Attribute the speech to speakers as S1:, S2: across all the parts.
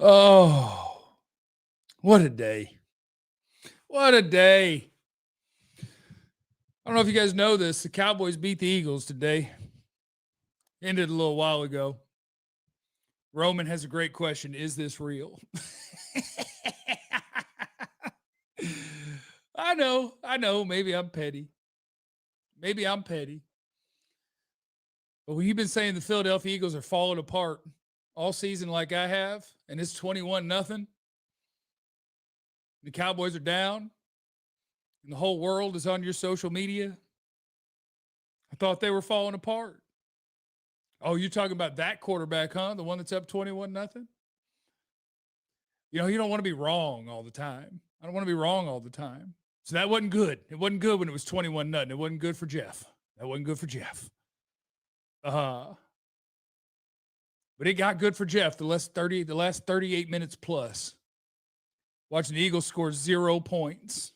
S1: Oh, what a day. What a day. I don't know if you guys know this. The Cowboys beat the Eagles today. Ended a little while ago. Roman has a great question. Is this real? I know. Maybe I'm petty. But when you've been saying the Philadelphia Eagles are falling apart all season like I have, and it's 21-0, the Cowboys are down, and the whole world is on your social media, I thought they were falling apart. Oh, you're talking about that quarterback, huh? The one that's up 21-0? You know, you don't want to be wrong all the time. I don't want to be wrong all the time. So that wasn't good. It wasn't good when it was 21-0. It wasn't good for Jeff. But it got good for Jeff the last 38 minutes plus. Watching the Eagles score 0 points.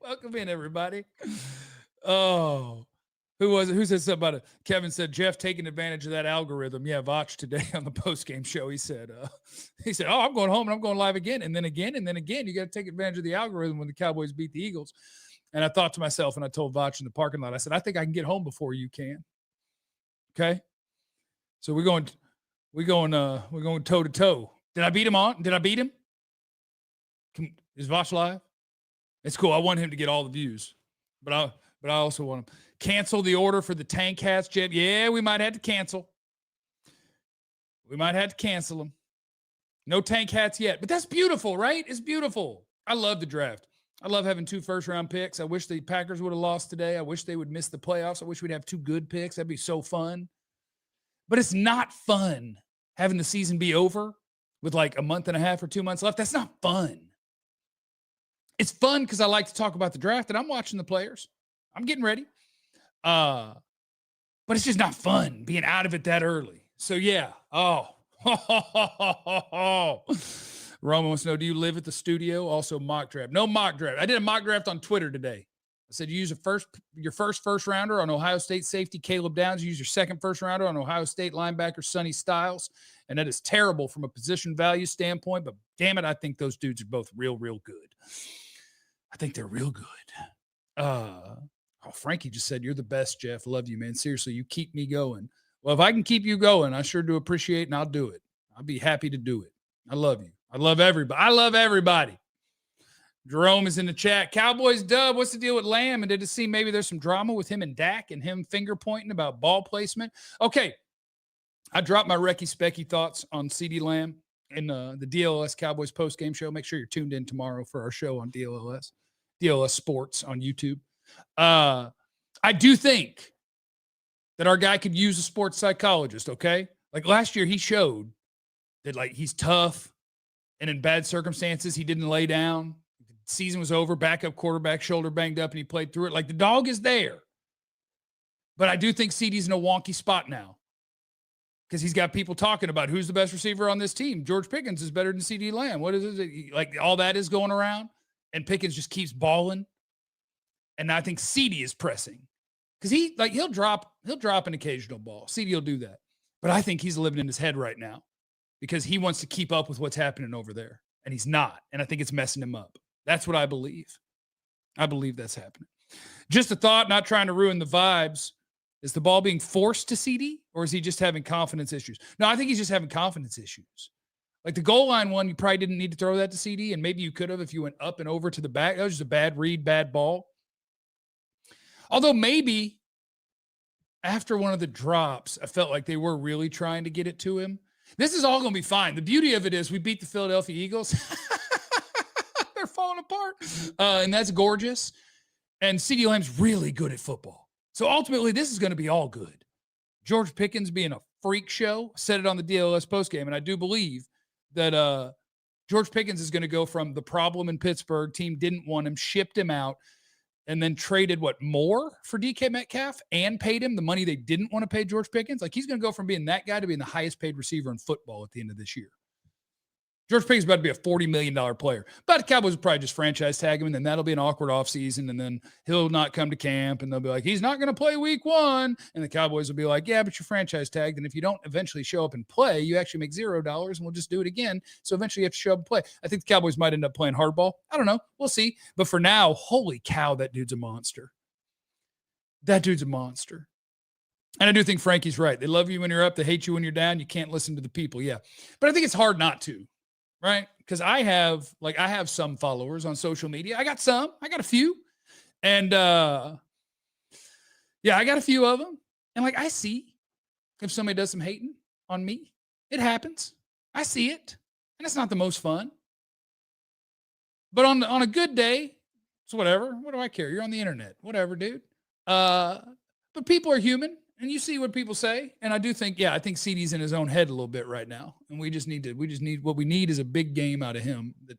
S1: Welcome in, everybody. Oh, who said something about it? Kevin said, Jeff taking advantage of that algorithm. Yeah, Vach today on the postgame show, he said, oh, I'm going home and I'm going live again. And then again. You got to take advantage of the algorithm when the Cowboys beat the Eagles. And I thought to myself, and I told Vach in the parking lot, I said, I think I can get home before you can. Okay. So we're going toe to toe. Did I beat him? Is Vach live? It's cool. I want him to get all the views, but I also want him. Cancel the order for the tank hats, Jeb. Yeah, we might have to cancel. Them. No tank hats yet, but that's beautiful, right? It's beautiful. I love the draft. I love having 2 first-round picks. I wish the Packers would have lost today. I wish they would miss the playoffs. I wish we'd have 2 good picks. That'd be so fun. But it's not fun having the season be over with like a month and a half or 2 months left. That's not fun. It's fun because I like to talk about the draft, and I'm watching the players. I'm getting ready. But it's just not fun being out of it that early. So, yeah. Oh. Roman wants to know, do you live at the studio? Also, mock draft. No mock draft. I did a mock draft on Twitter today. I said you use your first rounder on Ohio State safety Caleb Downs. You use your second first rounder on Ohio State linebacker Sonny Styles. And that is terrible from a position value standpoint, but damn it, I think those dudes are both real good. I think they're real good. Frankie just said, you're the best, Jeff. Love you, man. Seriously, you keep me going. Well, if I can keep you going, I sure do appreciate it, and I'll do it. I'll be happy to do it. I love you. I love everybody. Jerome is in the chat. Cowboys dub. What's the deal with Lamb? And did it seem maybe there's some drama with him and Dak and him finger pointing about ball placement? Okay. I dropped my Recky Specky thoughts on CeeDee Lamb in the DLS Cowboys postgame show. Make sure you're tuned in tomorrow for our show on DLS Sports on YouTube. I do think that our guy could use a sports psychologist, okay? Like last year, he showed that like he's tough, and in bad circumstances, he didn't lay down. The season was over, backup quarterback, shoulder banged up, and he played through it. Like the dog is there. But I do think CeeDee's in a wonky spot now because he's got people talking about who's the best receiver on this team. George Pickens is better than CeeDee Lamb. What is it? Like all that is going around, and Pickens just keeps balling. And I think CeeDee is pressing because he'll drop an occasional ball. CeeDee will do that. But I think he's living in his head right now because he wants to keep up with what's happening over there, and he's not. And I think it's messing him up. That's what I believe. I believe that's happening. Just a thought, not trying to ruin the vibes. Is the ball being forced to CeeDee, or is he just having confidence issues? No, I think he's just having confidence issues. Like the goal line one, you probably didn't need to throw that to CeeDee, and maybe you could have if you went up and over to the back. That was just a bad read, bad ball. Although maybe after one of the drops, I felt like they were really trying to get it to him. This is all going to be fine. The beauty of it is we beat the Philadelphia Eagles. They're falling apart. And that's gorgeous. And CeeDee Lamb's really good at football. So ultimately, this is going to be all good. George Pickens being a freak show, said it on the DLS postgame, and I do believe that George Pickens is going to go from the problem in Pittsburgh, team didn't want him, shipped him out, and then traded more for DK Metcalf and paid him the money they didn't want to pay George Pickens. Like he's going to go from being that guy to being the highest paid receiver in football at the end of this year. George Pickens is about to be a $40 million player. But the Cowboys will probably just franchise tag him, and then that'll be an awkward offseason, and then he'll not come to camp, and they'll be like, he's not going to play week 1. And the Cowboys will be like, yeah, but you're franchise tagged, and if you don't eventually show up and play, you actually make $0, and we'll just do it again. So eventually you have to show up and play. I think the Cowboys might end up playing hardball. I don't know. We'll see. But for now, holy cow, that dude's a monster. That dude's a monster. And I do think Frankie's right. They love you when you're up. They hate you when you're down. You can't listen to the people. Yeah. But I think it's hard not to. Right? Because I have some followers on social media. I got a few. And I got a few of them. And I see if somebody does some hating on me. It happens. I see it. And it's not the most fun. But on a good day, it's whatever. What do I care? You're on the internet. Whatever, dude. But people are human. And you see what people say. And I do think, I think CeeDee's in his own head a little bit right now. And we just need what we need is a big game out of him. That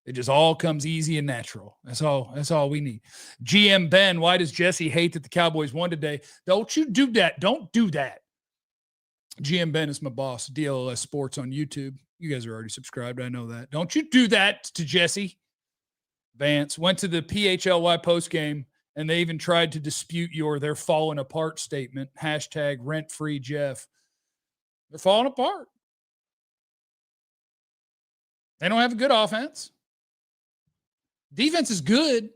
S1: it just all comes easy and natural. That's all we need. GM Ben, why does Jesse hate that the Cowboys won today? Don't you do that. Don't do that. GM Ben is my boss, DLS Sports on YouTube. You guys are already subscribed. I know that. Don't you do that to Jesse. Vance went to the PHLY postgame. And they even tried to dispute they're falling apart statement. Hashtag rent-free Jeff. They're falling apart. They don't have a good offense. Defense is good,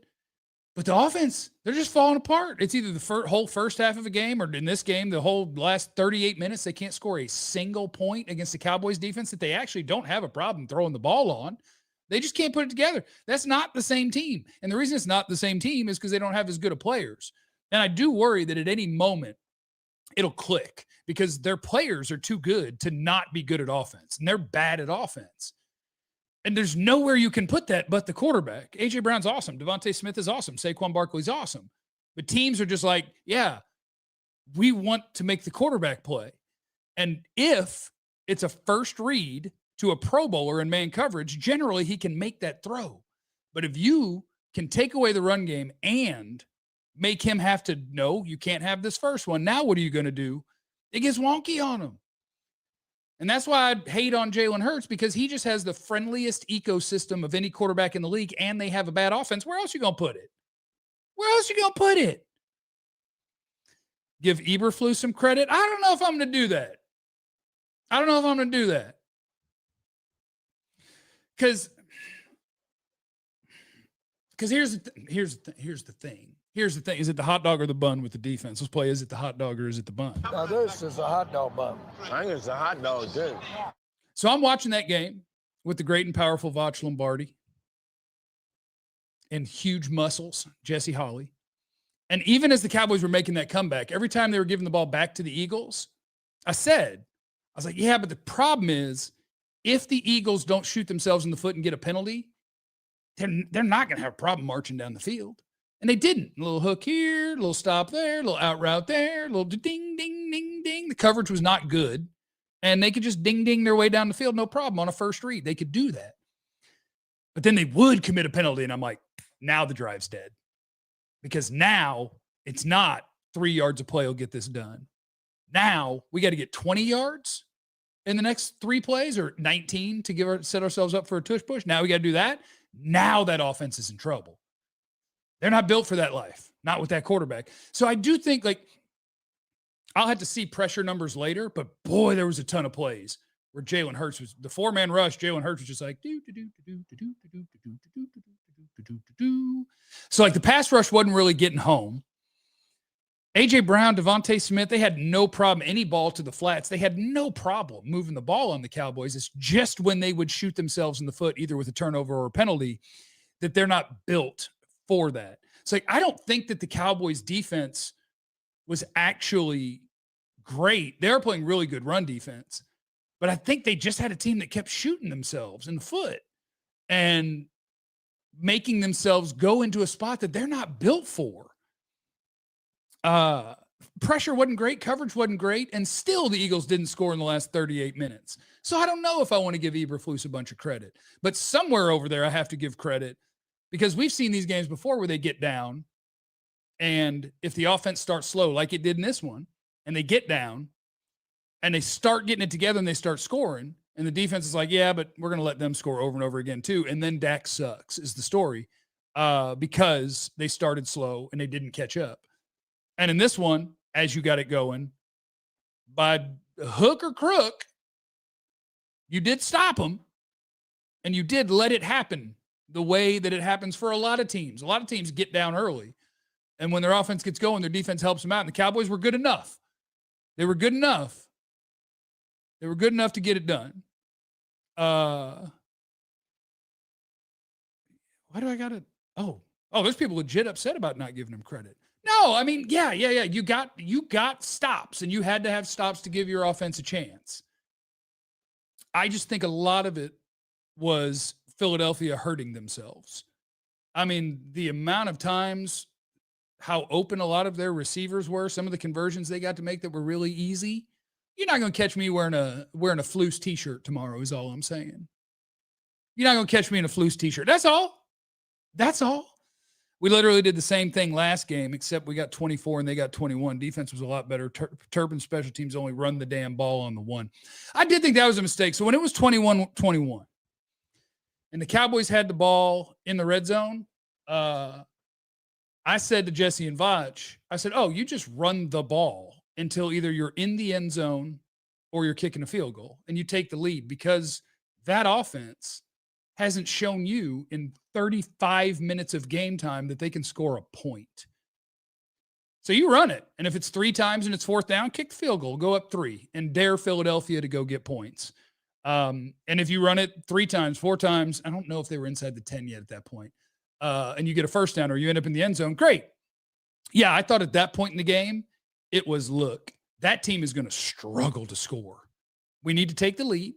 S1: but the offense, they're just falling apart. It's either the whole first half of a game or in this game, the whole last 38 minutes, they can't score a single point against the Cowboys defense that they actually don't have a problem throwing the ball on. They just can't put it together. That's not the same team. And the reason it's not the same team is because they don't have as good of players. And I do worry that at any moment it'll click because their players are too good to not be good at offense. And they're bad at offense. And there's nowhere you can put that but the quarterback. A.J. Brown's awesome. Devontae Smith is awesome. Saquon Barkley's awesome. But teams are just like, we want to make the quarterback play. And if it's a first read to a Pro Bowler in man coverage, generally he can make that throw. But if you can take away the run game and make him have to, no, you can't have this first one. Now what are you going to do? It gets wonky on him. And that's why I hate on Jalen Hurts, because he just has the friendliest ecosystem of any quarterback in the league, and they have a bad offense. Where else are you going to put it? Where else are you going to put it? Give Eberflus some credit? I don't know if I'm going to do that. Because here's the thing. Is it the hot dog or the bun with the defense? Let's play. Is it the hot dog or is it the bun?
S2: No, this is a hot dog bun.
S3: I think it's a hot dog, too.
S1: So I'm watching that game with the great and powerful Voch Lombardi and huge muscles, Jesse Holley. And even as the Cowboys were making that comeback, every time they were giving the ball back to the Eagles, I was like, yeah, but the problem is if the Eagles don't shoot themselves in the foot and get a penalty, they're not going to have a problem marching down the field. And they didn't. A little hook here, a little stop there, a little out route there, a little ding, ding, ding, ding. The coverage was not good. And they could just ding, ding their way down the field, no problem, on a first read. They could do that. But then they would commit a penalty, and I'm like, now the drive's dead. Because now it's not 3 yards of play will get this done. Now we got to get 20 yards in the next 3 plays or 19 to set ourselves up for a tush push. Now we got to do that. Now that offense is in trouble. They're not built for that life, not with that quarterback. So I do think, I'll have to see pressure numbers later, but boy, there was a ton of plays where Jalen Hurts was the 4-man rush. Jalen Hurts was just like, so the pass rush wasn't really getting home. A.J. Brown, Devontae Smith, they had no problem. Any ball to the flats, they had no problem moving the ball on the Cowboys. It's just when they would shoot themselves in the foot, either with a turnover or a penalty, that they're not built for that. It's I don't think that the Cowboys defense was actually great. They were playing really good run defense, but I think they just had a team that kept shooting themselves in the foot and making themselves go into a spot that they're not built for. Pressure wasn't great. Coverage wasn't great. And still the Eagles didn't score in the last 38 minutes. So I don't know if I want to give Eberflus a bunch of credit, but somewhere over there I have to give credit, because we've seen these games before where they get down, and if the offense starts slow like it did in this one, and they get down and they start getting it together and they start scoring, And the defense is like, yeah, but we're going to let them score over and over again too. And then Dak sucks is the story because they started slow and they didn't catch up. And in this one, as you got it going, by hook or crook, you did stop them and you did let it happen the way that it happens for a lot of teams. A lot of teams get down early. And when their offense gets going, their defense helps them out. And the Cowboys were good enough. They were good enough. They were good enough to get it done. Why do I got it? Oh, there's people legit upset about not giving them credit. No, I mean, yeah. You got stops, and you had to have stops to give your offense a chance. I just think a lot of it was Philadelphia hurting themselves. I mean, the amount of times how open a lot of their receivers were, some of the conversions they got to make that were really easy. You're not going to catch me wearing a Fluce t-shirt tomorrow is all I'm saying. You're not going to catch me in a Fluce t-shirt. That's all. That's all. We literally did the same thing last game, except we got 24 and they got 21. Defense was a lot better. Turpin special teams only run the damn ball on the one. I did think that was a mistake. So when it was 21-21 and the Cowboys had the ball in the red zone, I said to Jesse and Vach, I said, you just run the ball until either you're in the end zone or you're kicking a field goal and you take the lead, because that offense hasn't shown you in 35 minutes of game time that they can score a point. So you run it. And if it's 3 times and it's 4th down, kick the field goal, go up 3 and dare Philadelphia to go get points. And if you run it 3 times, 4 times, I don't know if they were inside the 10 yet at that point, and you get a first down or you end up in the end zone, great. Yeah, I thought at that point in the game, it was, look, that team is going to struggle to score. We need to take the lead,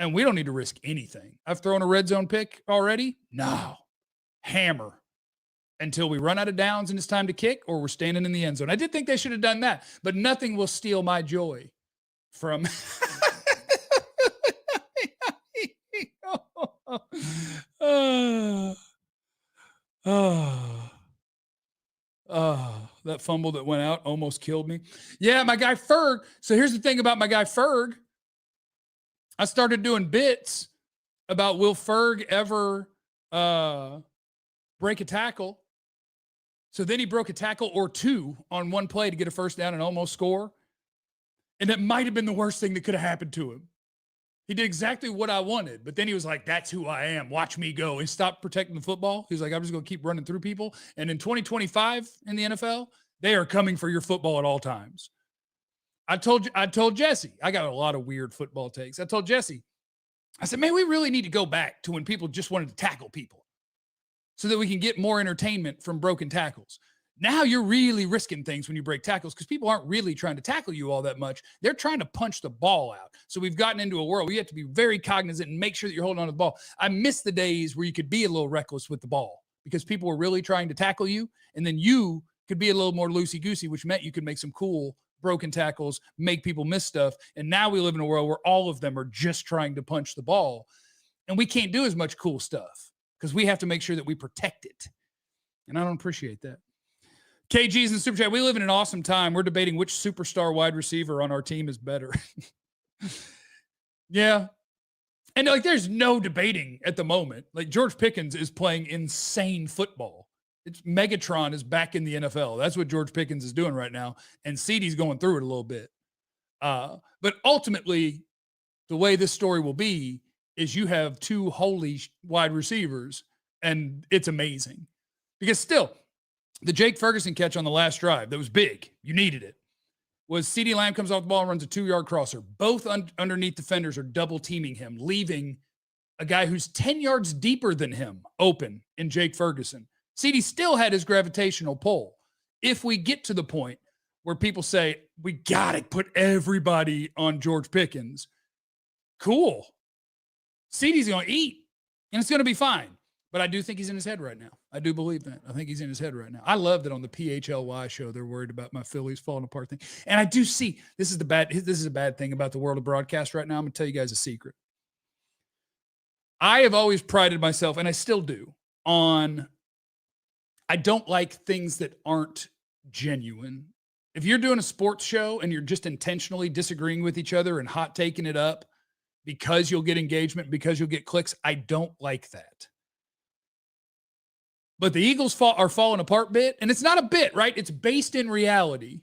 S1: and we don't need to risk anything. I've thrown a red zone pick already. No. Hammer until we run out of downs and it's time to kick, or we're standing in the end zone. I did think they should have done that, but nothing will steal my joy from that fumble that went out almost killed me. Yeah, my guy Ferg. So here's the thing about my guy Ferg. I started doing bits about, will Ferg ever break a tackle? So then he broke a tackle or 2 on one play to get a first down and almost score. And it might have been the worst thing that could have happened to him. He did exactly what I wanted, but then he was like, that's who I am. Watch me go. He stopped protecting the football. He's like, I'm just going to keep running through people. And in 2025 in the NFL, they are coming for your football at all times. I told Jesse, I got a lot of weird football takes. I told Jesse, I said, man, we really need to go back to when people just wanted to tackle people so that we can get more entertainment from broken tackles. Now you're really risking things when you break tackles, because people aren't really trying to tackle you all that much. They're trying to punch the ball out. So we've gotten into a world where you have to be very cognizant and make sure that you're holding on to the ball. I miss the days where you could be a little reckless with the ball because people were really trying to tackle you, and then you could be a little more loosey-goosey, which meant you could make some cool broken tackles, make people miss stuff. And now we live in a world where all of them are just trying to punch the ball, and we can't do as much cool stuff because we have to make sure that we protect it. And I don't appreciate that. KG's in the super chat. We live in an awesome time. We're debating which superstar wide receiver on our team is better. Yeah. And like, there's no debating at the moment. Like, George Pickens is playing insane football. It's Megatron is back in the NFL. That's what George Pickens is doing right now. And CeeDee's going through it a little bit. But ultimately, the way this story will be is you have 2 holy wide receivers, and it's amazing. Because still, the Jake Ferguson catch on the last drive that was big, you needed it, was CeeDee Lamb comes off the ball and runs a 2-yard crosser. Both underneath defenders are double teaming him, leaving a guy who's 10 yards deeper than him open in Jake Ferguson. CeeDee still had his gravitational pull. If we get to the point where people say, we got to put everybody on George Pickens, cool. CeeDee's going to eat, and it's going to be fine. But I do think he's in his head right now. I do believe that. I think he's in his head right now. I love that on the PHLY show, they're worried about my Phillies falling apart thing. And I do see, this is a bad thing about the world of broadcast right now. I'm going to tell you guys a secret. I have always prided myself, and I still do, on, I don't like things that aren't genuine. If you're doing a sports show and you're just intentionally disagreeing with each other and hot taking it up, because you'll get engagement, because you'll get clicks. I don't like that. But the Eagles are falling apart bit, and it's not a bit, right? It's based in reality,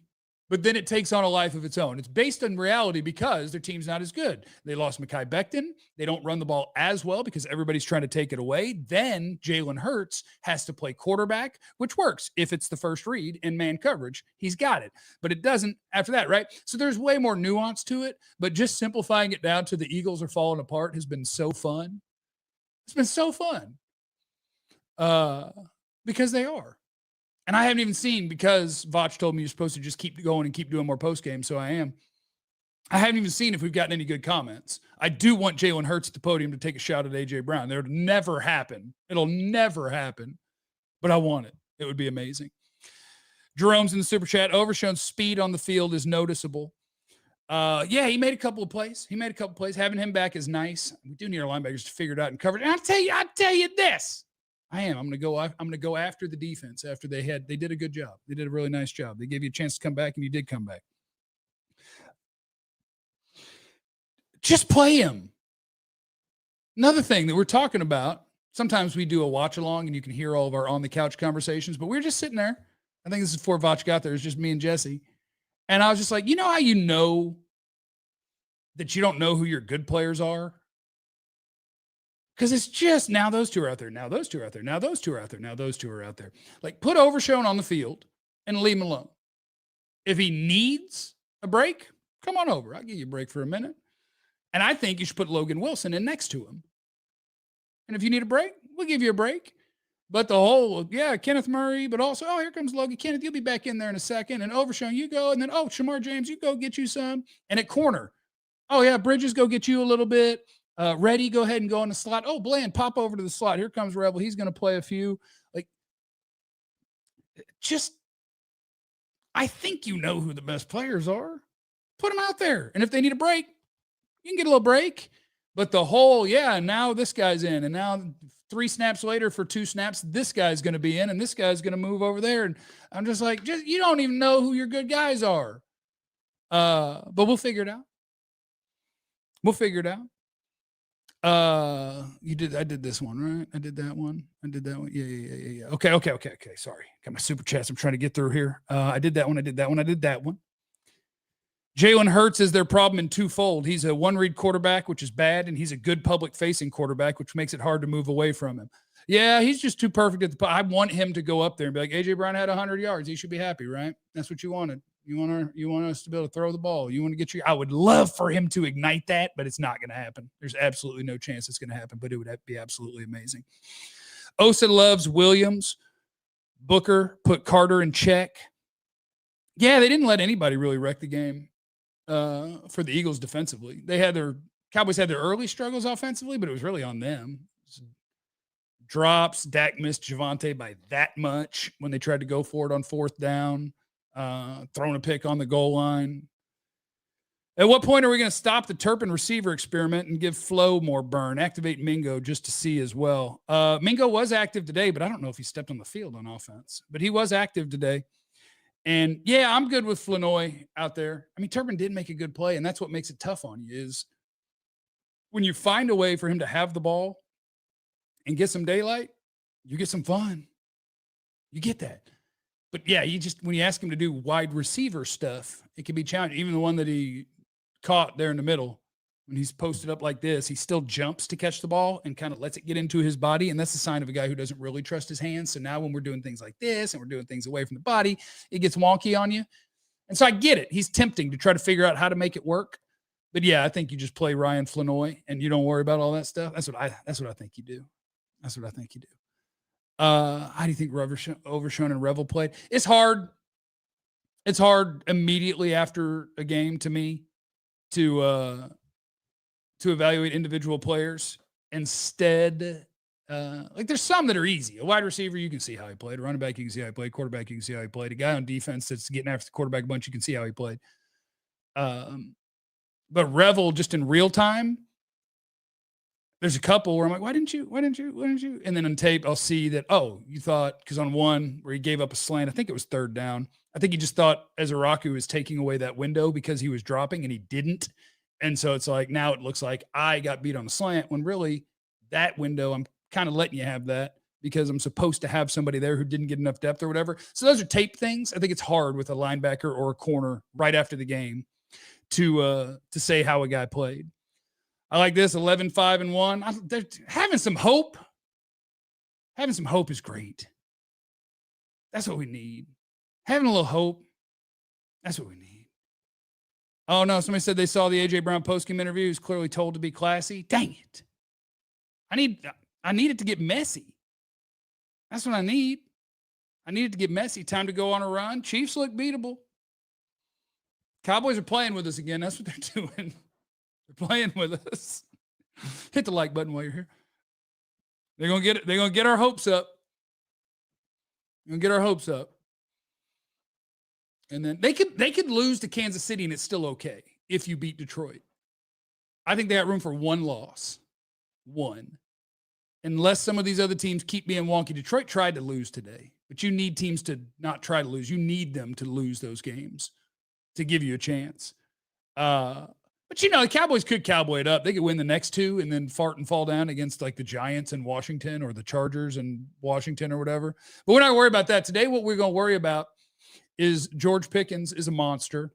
S1: but then it takes on a life of its own. It's based in reality because their team's not as good. They lost Mekhi Becton. They don't run the ball as well because everybody's trying to take it away. Then Jalen Hurts has to play quarterback, which works if it's the first read in man coverage. He's got it, but it doesn't after that, right? So there's way more nuance to it, but just simplifying it down to the Eagles are falling apart has been so fun. It's been so fun because they are. And I haven't even seen, because Vach told me you're supposed to just keep going and keep doing more postgame, so I am. I haven't even seen if we've gotten any good comments. I do want Jalen Hurts at the podium to take a shot at A.J. Brown. It'll never happen. It'll never happen. But I want it. It would be amazing. Jerome's in the super chat. Overshown's speed on the field is noticeable. Yeah, he made a couple of plays. Having him back is nice. We do need our linebackers to figure it out and cover it. And I'll tell you this. I'm going to go after the defense after they did a good job. They did a really nice job. They gave you a chance to come back, and you did come back. Just play him. Another thing that we're talking about, sometimes we do a watch along and you can hear all of our on the couch conversations, but we're just sitting there. I think this is before Vach got there. It's just me and Jesse. And I was just like, you know how you know that you don't know who your good players are? Because it's just now those two are out there. Now those two are out there. Now those two are out there. Now those two are out there. Like, put Overshown on the field and leave him alone. If he needs a break, come on over. I'll give you a break for a minute. And I think you should put Logan Wilson in next to him. And if you need a break, we'll give you a break. But the whole, Kenneth Murray, but also, here comes Logan. Kenneth, you'll be back in there in a second. And Overshown, you go. And then, Shamar James, you go get you some. And at corner, Bridges, go get you a little bit. Reddy, go ahead and go in the slot. Bland, pop over to the slot. Here comes Rebel. He's going to play a few. I think you know who the best players are. Put them out there. And if they need a break, you can get a little break. But the whole, now this guy's in. And now 3 snaps later for 2 snaps, this guy's going to be in. And this guy's going to move over there. And I'm just like, you don't even know who your good guys are. But we'll figure it out. I did this one, right? I did that one. Yeah. Okay. Sorry. Got my super chats I'm trying to get through here. I did that one. Jalen Hurts is their problem in twofold. He's a one-read quarterback, which is bad, and he's a good public-facing quarterback, which makes it hard to move away from him. Yeah, he's just too perfect at I want him to go up there and be like, A.J. Brown had 100 yards. He should be happy, right? That's what you wanted. You want us to be able to throw the ball. You want to get I would love for him to ignite that, but it's not going to happen. There's absolutely no chance it's going to happen, but it would be absolutely amazing. Osa loves Williams. Booker put Carter in check. Yeah, they didn't let anybody really wreck the game for the Eagles defensively. Cowboys had their early struggles offensively, but it was really on them. Drops. Dak missed Javonte by that much when they tried to go for it on 4th down. Throwing a pick on the goal line. At what point are we going to stop the Turpin receiver experiment and give Flo more burn? Activate Mingo just to see as well. Mingo was active today, but I don't know if he stepped on the field on offense. But he was active today. And, I'm good with Flanoy out there. I mean, Turpin did make a good play, and that's what makes it tough on you is when you find a way for him to have the ball and get some daylight, you get some fun. You get that. But when you ask him to do wide receiver stuff, it can be challenging. Even the one that he caught there in the middle, when he's posted up like this, he still jumps to catch the ball and kind of lets it get into his body. And that's a sign of a guy who doesn't really trust his hands. So now when we're doing things like this and we're doing things away from the body, it gets wonky on you. And so I get it. He's tempting to try to figure out how to make it work. But I think you just play Ryan Flanoy and you don't worry about all that stuff. That's what I think you do. How do you think Overshown and Revel played? It's hard. It's hard immediately after a game to me to evaluate individual players. Instead, there's some that are easy. A wide receiver, you can see how he played. A running back, you can see how he played. Quarterback, you can see how he played. A guy on defense that's getting after the quarterback a bunch, you can see how he played. But Revel, just in real time, there's a couple where I'm like, why didn't you? And then on tape, I'll see that, you thought, because on one where he gave up a slant, I think it was 3rd down. I think he just thought Ezeraku was taking away that window because he was dropping and he didn't. And so it's like, now it looks like I got beat on the slant when really that window, I'm kind of letting you have that because I'm supposed to have somebody there who didn't get enough depth or whatever. So those are tape things. I think it's hard with a linebacker or a corner right after the game to say how a guy played. I like this 11-5-1. They're having some hope. Having some hope is great. That's what we need. Having a little hope. That's what we need. Oh no, somebody said they saw the AJ Brown postgame interview. He was clearly told to be classy. Dang it. I need it to get messy. That's what I need. I need it to get messy. Time to go on a run. Chiefs look beatable. Cowboys are playing with us again. That's what they're doing. They're playing with us. Hit the like button while you're here. They're gonna get it. They're gonna get our hopes up. They're gonna get our hopes up. And then they could lose to Kansas City and it's still okay if you beat Detroit. I think they got room for one loss. One. Unless some of these other teams keep being wonky. Detroit tried to lose today, but you need teams to not try to lose. You need them to lose those games to give you a chance. But the Cowboys could cowboy it up. They could win the next two and then fart and fall down against like the Giants in Washington or the Chargers in Washington or whatever. But we're not worried about that today. What we're going to worry about is George Pickens is a monster.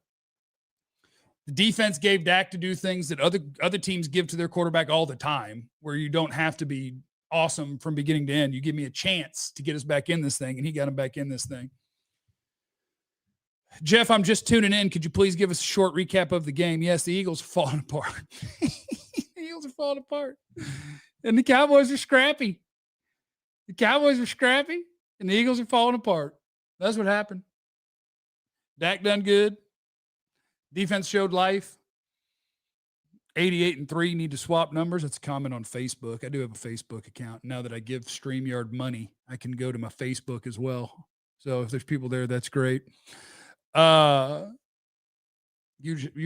S1: The defense gave Dak to do things that other teams give to their quarterback all the time, where you don't have to be awesome from beginning to end. You give me a chance to get us back in this thing, and he got him back in this thing. Jeff, I'm just tuning in. Could you please give us a short recap of the game? Yes, the Eagles are falling apart. The Eagles are falling apart. And the Cowboys are scrappy. The Cowboys are scrappy, and the Eagles are falling apart. That's what happened. Dak done good. Defense showed life. 88-3 need to swap numbers. That's a comment on Facebook. I do have a Facebook account. Now that I give StreamYard money, I can go to my Facebook as well. So if there's people there, that's great. You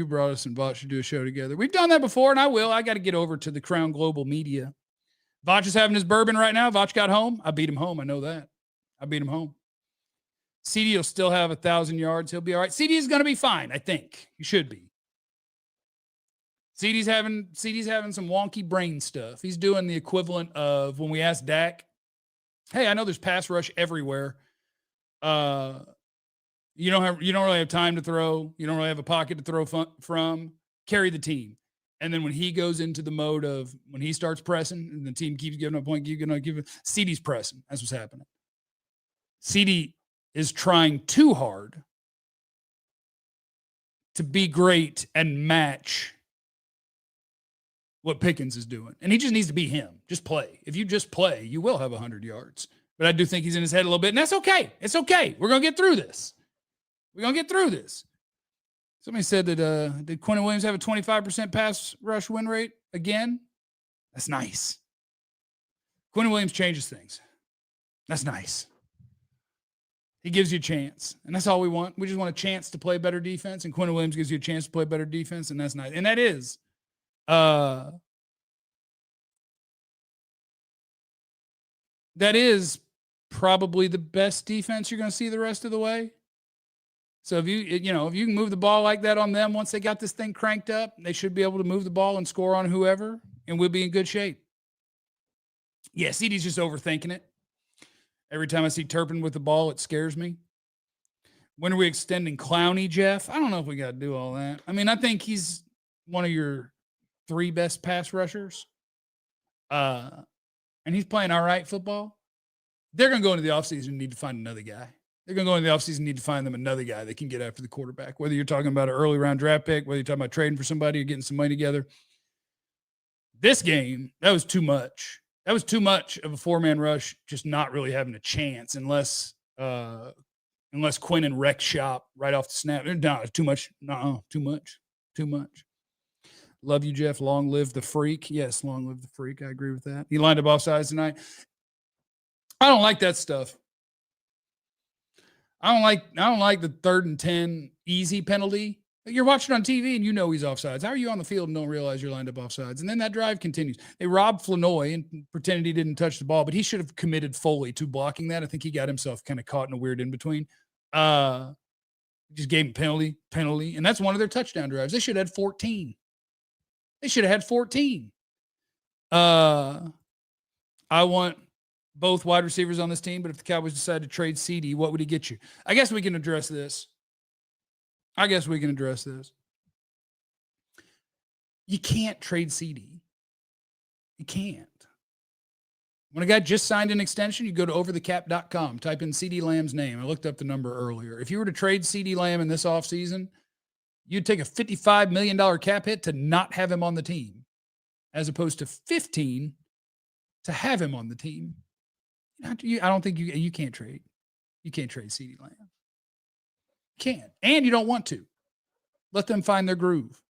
S1: brought us and Vach should do a show together. We've done that before, and I will. I got to get over to the Crown Global Media. Vach is having his bourbon right now. Vach got home. I beat him home. I know that. I beat him home. CeeDee will still have 1,000 yards. He'll be all right. CeeDee is going to be fine, I think. He should be. CeeDee's having some wonky brain stuff. He's doing the equivalent of when we asked Dak, hey, I know there's pass rush everywhere. You don't really have time to throw. You don't really have a pocket to throw from. Carry the team. And then when he goes into the mode of when he starts pressing and the team keeps giving up point, CeeDee's pressing. That's what's happening. CeeDee is trying too hard to be great and match what Pickens is doing. And he just needs to be him. Just play. If you just play, you will have 100 yards. But I do think he's in his head a little bit, and that's okay. It's okay. We're going to get through this. We're going to get through this. Somebody said that, did Quentin Williams have a 25% pass rush win rate again? That's nice. Quentin Williams changes things. That's nice. He gives you a chance, and that's all we want. We just want a chance to play better defense, and Quentin Williams gives you a chance to play better defense, and that's nice. And that is probably the best defense you're going to see the rest of the way. So if you can move the ball like that on them, once they got this thing cranked up, they should be able to move the ball and score on whoever, and we'll be in good shape. Yeah, CeeDee's just overthinking it. Every time I see Turpin with the ball, it scares me. When are we extending Clowney, Jeff? I don't know if we got to do all that. I mean, I think he's one of your 3 best pass rushers. And he's playing all right football. They're going to go into the offseason and need to find another guy. They're going to go into the offseason and need to find them another guy that can get after the quarterback. Whether you're talking about an early round draft pick, whether you're talking about trading for somebody or getting some money together. This game, that was too much. That was too much of a 4-man rush, just not really having a chance unless Quinn wrecked shop right off the snap. No, too much. No, too much. Too much. Love you, Jeff. Long live the freak. Yes, long live the freak. I agree with that. He lined up offsides tonight. I don't like that stuff. I don't like the 3rd and 10 easy penalty. You're watching on TV and you know he's offsides. How are you on the field and don't realize you're lined up offsides? And then that drive continues. They robbed Flanoy and pretended he didn't touch the ball, but he should have committed fully to blocking that. I think he got himself kind of caught in a weird in-between. Just gave him penalty. And that's one of their touchdown drives. They should have had 14. They should have had 14. I want both wide receivers on this team, but if the Cowboys decide to trade CeeDee, what would he get you? I guess we can address this. You can't trade CeeDee. You can't. When a guy just signed an extension, you go to overthecap.com, type in CeeDee Lamb's name. I looked up the number earlier. If you were to trade CeeDee Lamb in this offseason, you'd take a $55 million cap hit to not have him on the team, as opposed to 15 to have him on the team. I don't think you can't trade. You can't trade CeeDee Lamb. You can't. And you don't want to. Let them find their groove.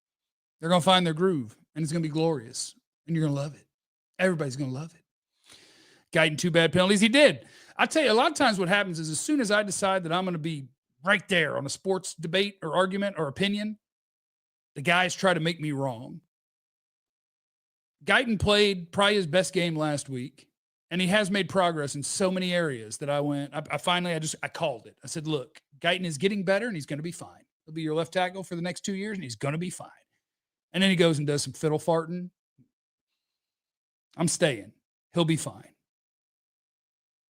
S1: They're going to find their groove, and it's going to be glorious, and you're going to love it. Everybody's going to love it. Guyton 2 bad penalties. He did. I tell you, a lot of times what happens is as soon as I decide that I'm going to be right there on a sports debate or argument or opinion, the guys try to make me wrong. Guyton played probably his best game last week, and he has made progress in so many areas that I called it. I said, look, Guyton is getting better, and he's going to be fine. He'll be your left tackle for the next 2 years, and he's going to be fine. And then he goes and does some fiddle farting. I'm staying. He'll be fine.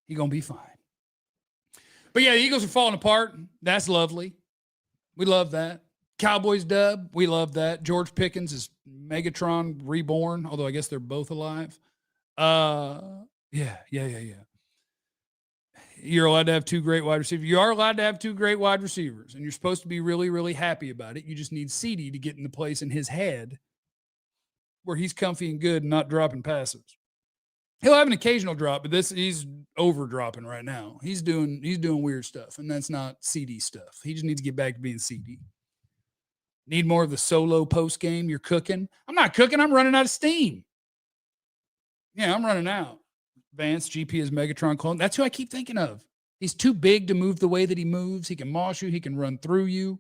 S1: He's going to be fine. But yeah, the Eagles are falling apart. That's lovely. We love that. Cowboys dub. We love that. George Pickens is Megatron reborn, although I guess they're both alive. Yeah. You're allowed to have two great wide receivers. You are allowed to have two great wide receivers, and you're supposed to be really, really happy about it. You just need CeeDee to get in the place in his head where he's comfy and good and not dropping passes. He'll have an occasional drop, but he's over dropping right now. He's doing weird stuff, and that's not CeeDee stuff. He just needs to get back to being CeeDee. Need more of the solo post game. You're cooking. I'm not cooking. I'm running out of steam. Yeah, I'm running out. Vance, GP is Megatron clone. That's who I keep thinking of. He's too big to move the way that he moves. He can mosh you. He can run through you.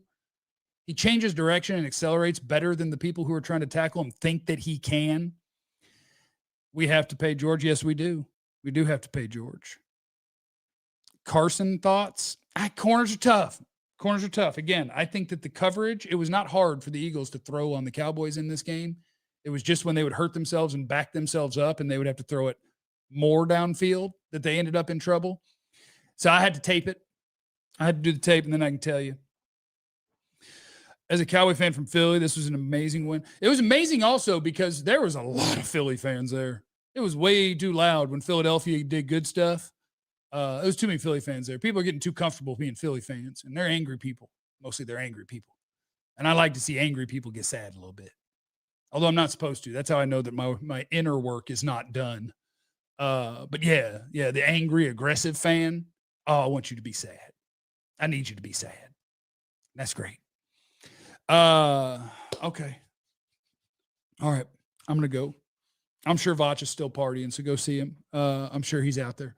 S1: He changes direction and accelerates better than the people who are trying to tackle him think that he can. We have to pay George. Yes, we do. We do have to pay George. Carson thoughts? Corners are tough. Corners are tough. Again, I think that the coverage, it was not hard for the Eagles to throw on the Cowboys in this game. It was just when they would hurt themselves and back themselves up and they would have to throw it more downfield that they ended up in trouble. So I had to tape it. I had to do the tape, and then I can tell you. As a Cowboy fan from Philly, this was an amazing win. It was amazing also because there was a lot of Philly fans there. It was way too loud when Philadelphia did good stuff. There was too many Philly fans there. People are getting too comfortable being Philly fans, and they're angry people. Mostly they're angry people. And I like to see angry people get sad a little bit. Although I'm not supposed to. That's how I know that my inner work is not done. But yeah, the angry, aggressive fan. Oh, I want you to be sad. I need you to be sad. That's great. Okay. All right. I'm going to go. I'm sure Vach is still partying, so go see him. I'm sure he's out there.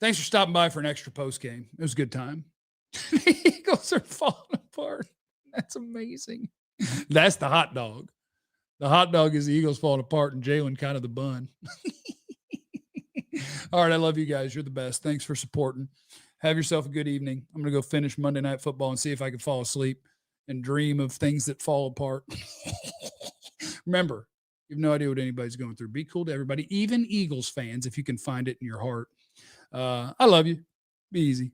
S1: Thanks for stopping by for an extra post game. It was a good time. The Eagles are falling apart. That's amazing. That's the hot dog. The hot dog is the Eagles falling apart and Jalen kind of the bun. All right. I love you guys. You're the best. Thanks for supporting. Have yourself a good evening. I'm going to go finish Monday Night Football and see if I can fall asleep and dream of things that fall apart. Remember, you have no idea what anybody's going through. Be cool to everybody, even Eagles fans, if you can find it in your heart. I love you. Be easy.